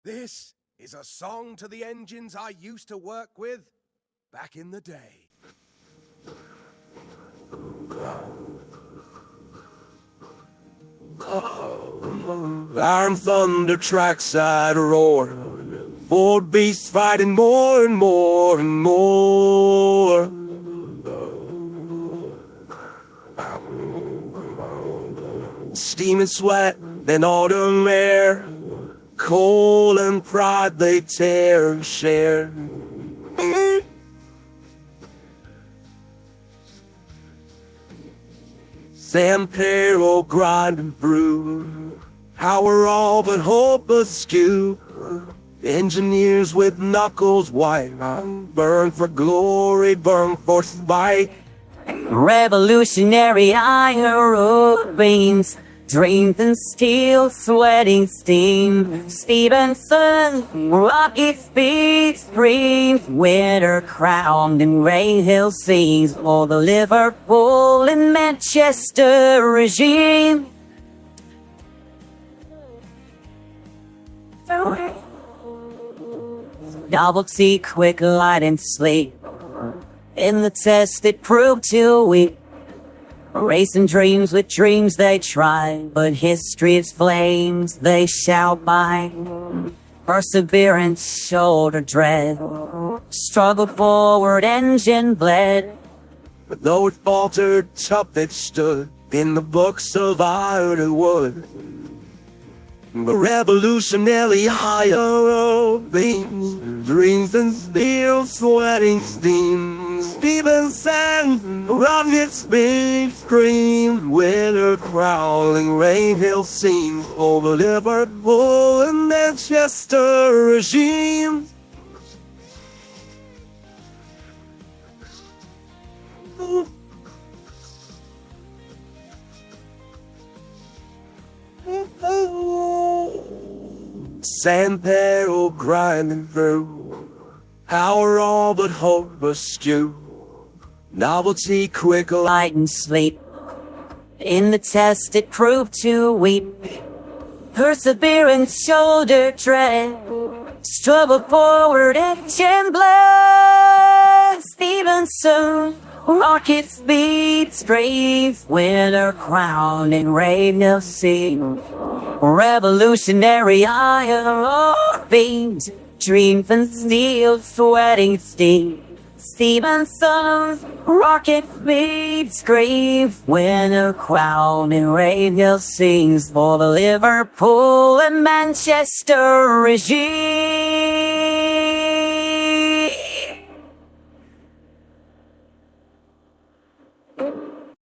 This is a song to the engines I used to work with back in the day. Iron thunder trackside roar, four beasts fighting more and more and more. Steam and sweat, then autumn air, coal and pride they tear and share. Sand peril grind and brew, how we're all but hope askew. Engineers with knuckles white, burn for glory, burn for spite. Revolutionary iron beams, dreams in steel, sweating steam. Stevenson, rocket speed, screams, winter crowned in rain hill scenes. For the Liverpool and Manchester regime. Novelty, quick light and sleep. In the test it proved too weak. Racing dreams with dreams they try, but history's flames they shall bind. Perseverance, shoulder dread, struggle forward, engine bled. But though it faltered, tough it stood in the books of iron and wood. The revolutionary higher beams, dreams and steel, sweating steam. Stevenson, rocket speed, scream, winter crawling, rain hill scenes. Over Liverpool and Manchester regime. Sand peril grinding through, how we're all but hope askew. Novelty, quick Light and sleep. In the test it proved too weak. Perseverance, shoulder tread, struggle forward, engine bled. Stevenson, rocket speed, brave, winter crown in rain of sea. Revolutionary iron beams, dreams and steel, sweating steam. Stevenson's rocket speed, scream, winter crown in radio sings. For the Liverpool and Manchester regime.